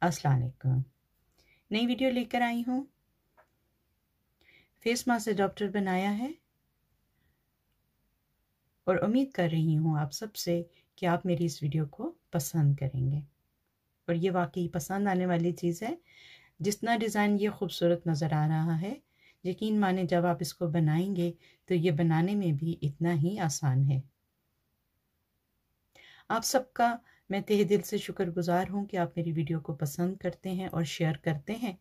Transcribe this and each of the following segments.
अस्सलाम वालेकुम। नई वीडियो लेकर आई हूँ। फेस मास्क अडॉप्टर बनाया है और उम्मीद कर रही हूँ आप सबसे कि आप मेरी इस वीडियो को पसंद करेंगे और ये वाकई पसंद आने वाली चीज़ है। जितना डिज़ाइन ये खूबसूरत नज़र आ रहा है, यकीन माने जब आप इसको बनाएंगे तो ये बनाने में भी इतना ही आसान है। आप सबका मैं तहे दिल से शुक्रगुजार हूँ कि आप मेरी वीडियो को पसंद करते हैं और शेयर करते हैं।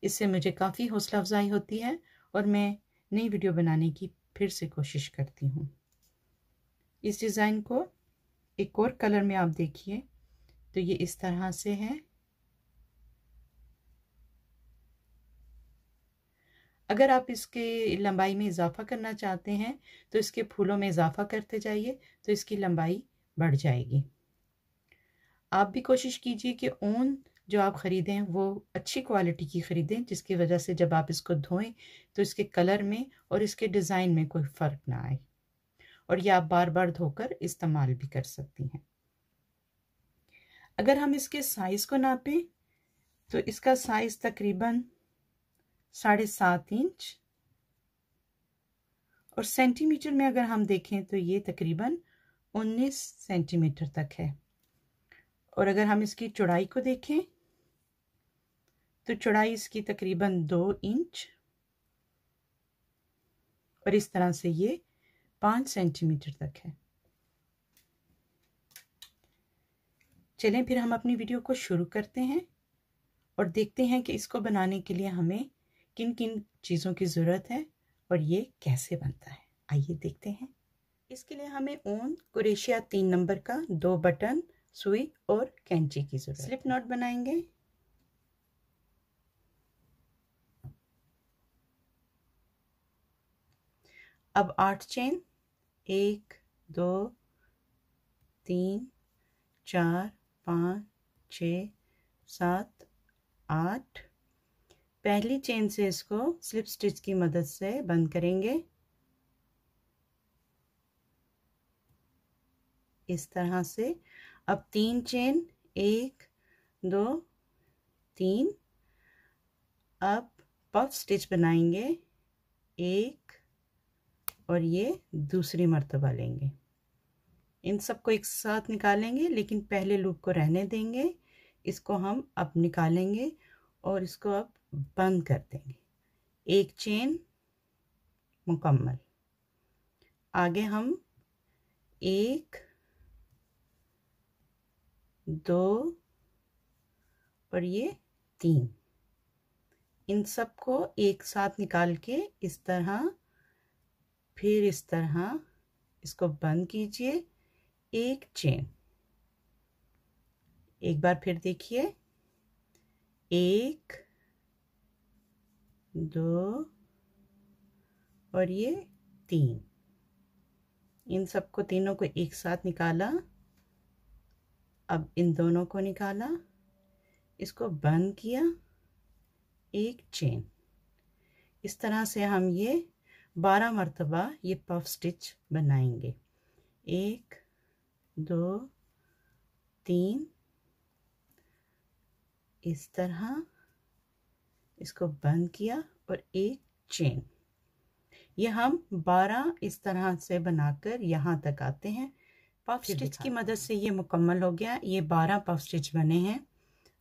इससे मुझे काफ़ी हौसला अफजाई होती है और मैं नई वीडियो बनाने की फिर से कोशिश करती हूँ। इस डिज़ाइन को एक और कलर में आप देखिए तो ये इस तरह से है। अगर आप इसके लंबाई में इजाफा करना चाहते हैं तो इसके फूलों में इजाफा करते जाइए तो इसकी लंबाई बढ़ जाएगी। आप भी कोशिश कीजिए कि ऊन जो आप ख़रीदें वो अच्छी क्वालिटी की ख़रीदें, जिसकी वजह से जब आप इसको धोएं तो इसके कलर में और इसके डिज़ाइन में कोई फ़र्क ना आए और ये आप बार बार धोकर इस्तेमाल भी कर सकती हैं। अगर हम इसके साइज़ को नापें तो इसका साइज़ तकरीबन 7.5 इंच और सेंटीमीटर में अगर हम देखें तो ये तकरीबन 19 सेंटीमीटर तक है। और अगर हम इसकी चौड़ाई को देखें तो चौड़ाई इसकी तकरीबन 2 इंच और इस तरह से ये 5 सेंटीमीटर तक है। चलें फिर हम अपनी वीडियो को शुरू करते हैं और देखते हैं कि इसको बनाने के लिए हमें किन किन चीज़ों की ज़रूरत है और ये कैसे बनता है। आइए देखते हैं। इसके लिए हमें ऊन कुरेशिया 3 नंबर का, 2 बटन, सुई और कैंची की ज़रूरत है। स्लिप नॉट बनाएंगे। अब 8 चेन, 1 2 3 4 5 6 7 8। पहली चेन से इसको स्लिप स्टिच की मदद से बंद करेंगे इस तरह से। अब 3 चेन, 1 2 3। अब पफ स्टिच बनाएंगे 1 और ये दूसरी मर्तबा लेंगे। इन सबको एक साथ निकालेंगे लेकिन पहले लूप को रहने देंगे। इसको हम अब निकालेंगे और इसको अब बंद कर देंगे। 1 चेन मुकम्मल। आगे हम 1 2 और ये 3। इन सबको एक साथ निकाल के इस तरह, फिर इस तरह इसको बंद कीजिए। 1 चेन, एक बार फिर देखिए, 1 2 और ये 3। इन सबको तीनों को एक साथ निकाला। अब इन दोनों को निकाला, इसको बंद किया, 1 चेन। इस तरह से हम ये 12 मरतबा ये पफ स्टिच बनाएंगे। 1 2 3 इस तरह इसको बंद किया और 1 चेन। ये हम 12 इस तरह से बनाकर यहाँ तक आते हैं। पफ स्टिच की मदद से ये मुकम्मल हो गया। ये 12 पफ स्टिच बने हैं।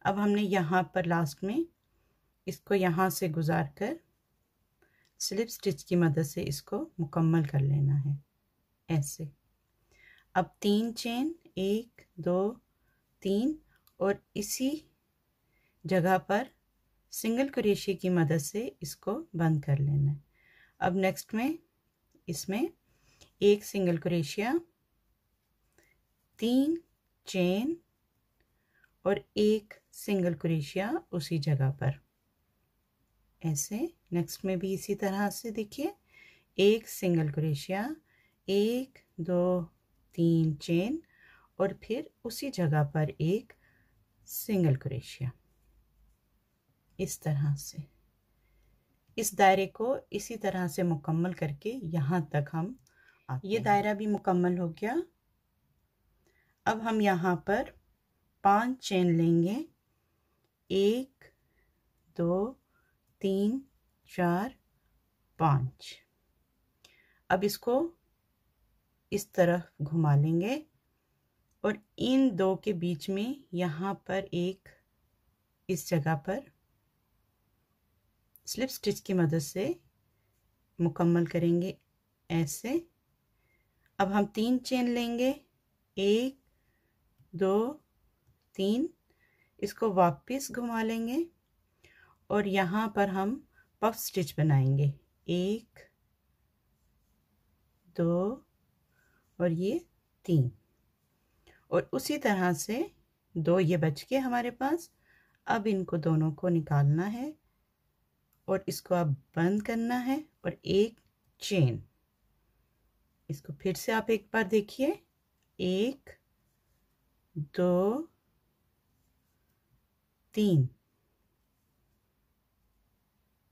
अब हमने यहाँ पर लास्ट में इसको यहाँ से गुजार कर स्लिप स्टिच की मदद से इसको मुकम्मल कर लेना है ऐसे। अब 3 चेन, 1 2 3 और इसी जगह पर सिंगल क्रोशे की मदद से इसको बंद कर लेना है। अब नेक्स्ट में इसमें 1 सिंगल क्रोशिया, 3 चेन और 1 सिंगल क्रोशिया उसी जगह पर ऐसे। नेक्स्ट में भी इसी तरह से देखिए, 1 सिंगल क्रोशिया, 1 2 3 चेन और फिर उसी जगह पर 1 सिंगल क्रोशिया। इस तरह से इस दायरे को इसी तरह से मुकम्मल करके यहाँ तक हम ये दायरा भी मुकम्मल हो गया। अब हम यहाँ पर 5 चेन लेंगे, 1 2 3 4 5। अब इसको इस तरफ घुमा लेंगे और इन दो के बीच में यहाँ पर एक, इस जगह पर स्लिप स्टिच की मदद से मुकम्मल करेंगे ऐसे। अब हम 3 चेन लेंगे, 1 2 3, इसको वापस घुमा लेंगे और यहाँ पर हम पफ स्टिच बनाएंगे, 1 2 और ये 3, और उसी तरह से 2 ये बच के हमारे पास। अब इनको दोनों को निकालना है और इसको अब बंद करना है और एक चेन। इसको फिर से आप एक बार देखिए, 1 2 3,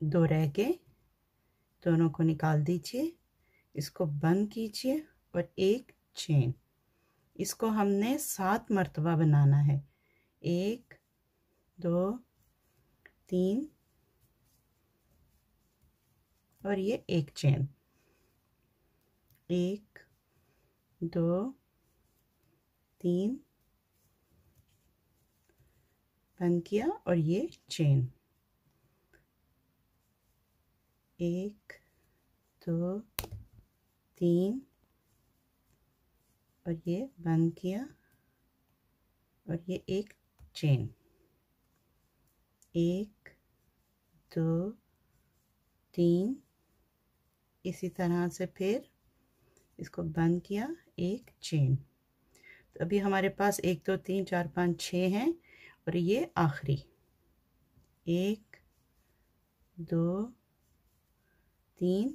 2 रह गए, दोनों को निकाल दीजिए, इसको बंद कीजिए और एक चेन। इसको हमने 7 मर्तबा बनाना है, 1 2 3 और ये एक चेन, 1 2 3, बंद किया और ये चेन, 1 2 3 और ये बंद किया और ये एक चेन, 1 2 3, इसी तरह से फिर इसको बंद किया, एक चेन। तो अभी हमारे पास 1 2 3 4 5 6 हैं और ये आखिरी, 1 2 3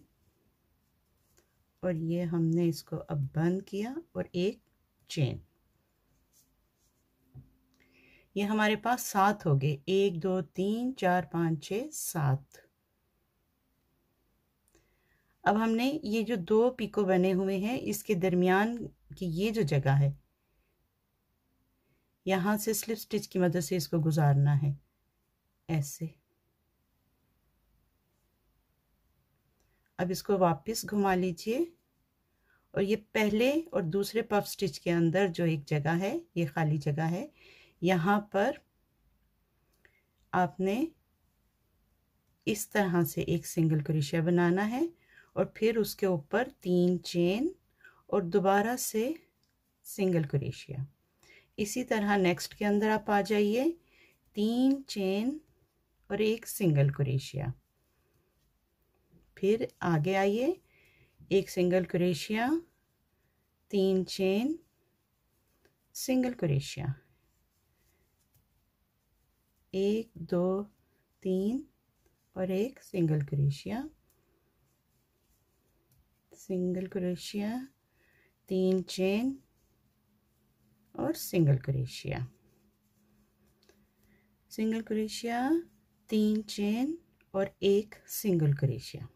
और ये हमने इसको अब बंद किया और एक चेन। ये हमारे पास 7 हो गए, 1 2 3 4 5 6 7। अब हमने ये जो 2 पिको बने हुए हैं इसके दरमियान की ये जो जगह है, यहाँ से स्लिप स्टिच की मदद से इसको गुजारना है ऐसे। अब इसको वापस घुमा लीजिए और ये पहले और दूसरे पफ स्टिच के अंदर जो एक जगह है, ये खाली जगह है, यहाँ पर आपने इस तरह से एक सिंगल क्रोशिया बनाना है और फिर उसके ऊपर 3 चेन और दोबारा से सिंगल क्रोशिया। इसी तरह नेक्स्ट के अंदर आप आ जाइए, 3 चेन और एक सिंगल क्रोशिया, फिर आगे आइए, एक single crochet, 3 chain, single crochet, 1 2 3 और एक single crochet, single crochet, 3 chain और single crochet, single crochet, 3 chain और एक सिंगल क्रोशिया।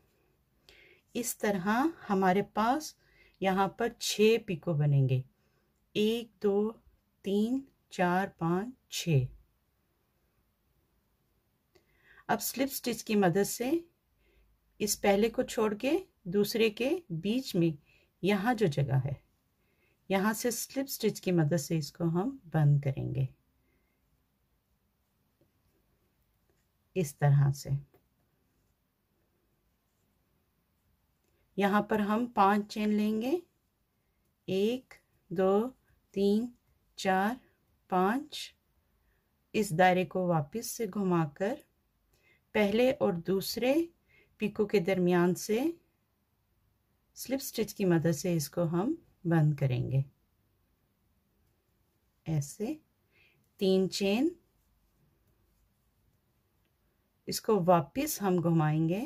इस तरह हमारे पास यहाँ पर 6 पिको बनेंगे, 1 2 3 4 5 6। अब स्लिप स्टिच की मदद से इस पहले को छोड़ के दूसरे के बीच में यहाँ जो जगह है, यहाँ से स्लिप स्टिच की मदद से इसको हम बंद करेंगे इस तरह से। यहाँ पर हम 5 चेन लेंगे, 1 2 3 4 5। इस दायरे को वापस से घुमाकर पहले और दूसरे पिको के दरमियान से स्लिप स्टिच की मदद से इसको हम बंद करेंगे ऐसे। 3 चेन, इसको वापस हम घुमाएंगे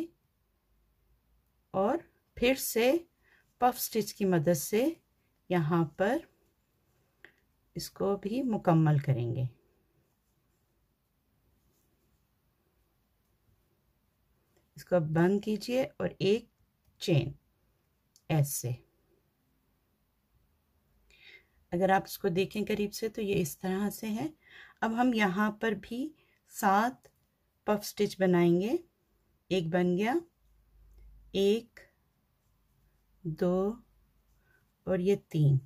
और फिर से पफ स्टिच की मदद से यहाँ पर इसको भी मुकम्मल करेंगे। इसको बंद कीजिए और एक चेन ऐसे। अगर आप इसको देखें करीब से तो ये इस तरह से है। अब हम यहाँ पर भी 7 पफ स्टिच बनाएंगे। एक बन गया, 1 2 और ये 3।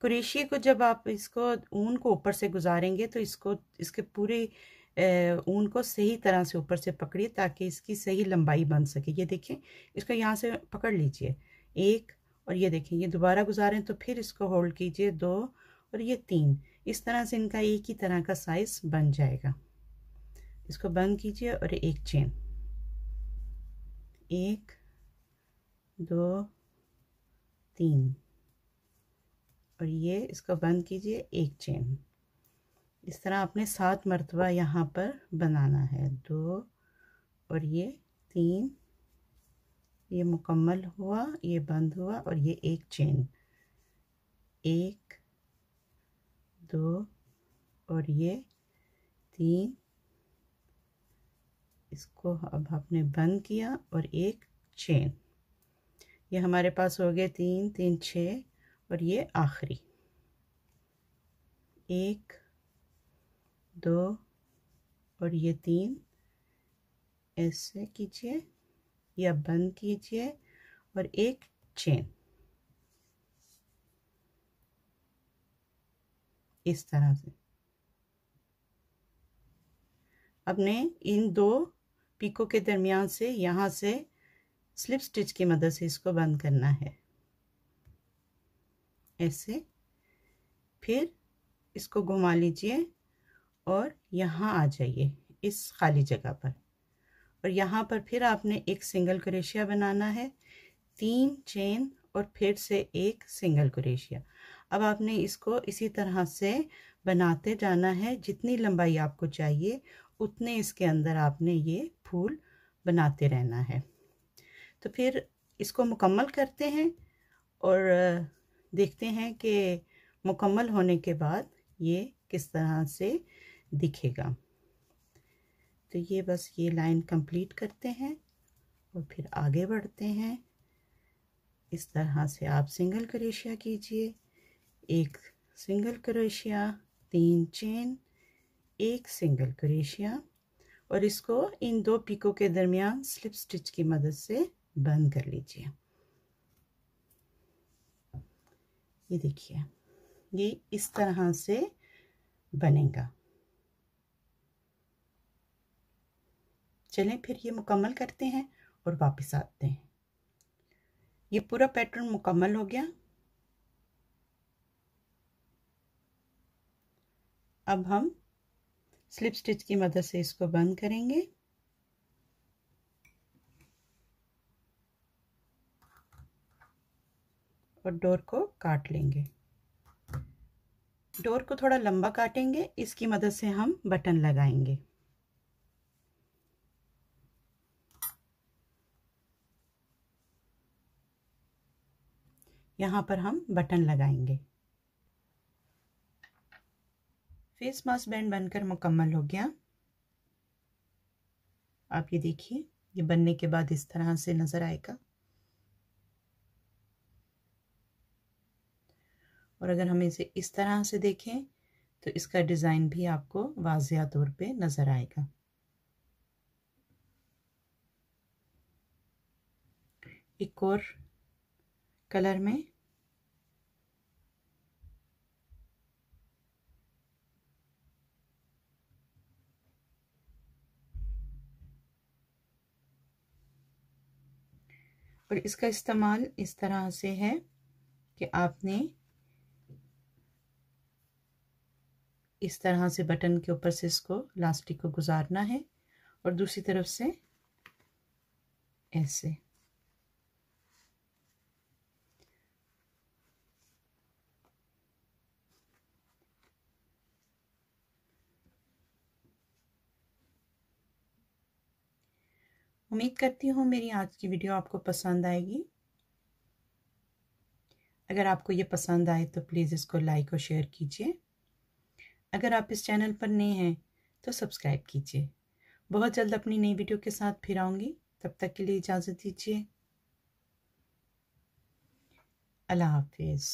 क्रोशिया को जब आप इसको ऊन को ऊपर से गुजारेंगे तो इसके पूरे ऊन को सही तरह से ऊपर से पकड़िए ताकि इसकी सही लंबाई बन सके। ये देखें, इसको यहाँ से पकड़ लीजिए 1, और ये देखें ये दोबारा गुजारें तो फिर इसको होल्ड कीजिए 2 और ये 3। इस तरह से इनका एक ही तरह का साइज बन जाएगा। इसको बंद कीजिए और एक चेन, 1 2 3, और ये इसको बंद कीजिए, एक चेन। इस तरह आपने 7 मरतबा यहाँ पर बनाना है। 2 और ये 3, ये मुकम्मल हुआ, ये बंद हुआ और ये एक चेन, 1 2 और ये 3। इसको अब आपने बंद किया और एक चेन। ये हमारे पास हो गए 3 3 6, और ये आखिरी 1 2 और ये 3। ऐसे कीजिए या बंद कीजिए और एक चेन, इस तरह से। अपने इन 2 पीकों के दरमियान से यहाँ से स्लिप स्टिच की मदद से इसको बंद करना है, ऐसे। फिर इसको घुमा लीजिए और यहाँ आ जाइए इस खाली जगह पर, और यहाँ पर फिर आपने एक सिंगल क्रोशिया बनाना है, 3 चेन और फिर से एक सिंगल क्रोशिया। अब आपने इसको इसी तरह से बनाते जाना है, जितनी लंबाई आपको चाहिए उतने इसके अंदर आपने ये फूल बनाते रहना है। तो फिर इसको मुकम्मल करते हैं और देखते हैं कि मुकम्मल होने के बाद ये किस तरह से दिखेगा। तो ये बस ये लाइन कंप्लीट करते हैं और फिर आगे बढ़ते हैं। इस तरह से आप सिंगल क्रोशिया कीजिए, एक सिंगल क्रोशिया, 3 चेन, एक सिंगल क्रोशिया, और इसको इन 2 पीकों के दरमियान स्लिप स्टिच की मदद से बंद कर लीजिए। ये देखिए ये इस तरह से बनेगा। चलें फिर ये मुकम्मल करते हैं और वापस आते हैं। ये पूरा पैटर्न मुकम्मल हो गया। अब हम स्लिप स्टिच की मदद से इसको बंद करेंगे। और डोर को काट लेंगे। डोर को थोड़ा लंबा काटेंगे, इसकी मदद से हम बटन लगाएंगे। यहाँ पर हम बटन लगाएंगे। फेस मास्क बैंड बनकर मुकम्मल हो गया। आप ये देखिए, ये बनने के बाद इस तरह से नज़र आएगा। और अगर हम इसे इस तरह से देखें तो इसका डिज़ाइन भी आपको वाज़िया तौर पे नज़र आएगा। एक और कलर में और इसका इस्तेमाल इस तरह से है कि आपने इस तरह से बटन के ऊपर से इसको इलास्टिक को गुजारना है और दूसरी तरफ से ऐसे। उम्मीद करती हूँ मेरी आज की वीडियो आपको पसंद आएगी। अगर आपको ये पसंद आए तो प्लीज़ इसको लाइक और शेयर कीजिए। अगर आप इस चैनल पर नए हैं तो सब्सक्राइब कीजिए। बहुत जल्द अपनी नई वीडियो के साथ फिर आऊँगी। तब तक के लिए इजाज़त दीजिए। अल्लाह हाफिज़।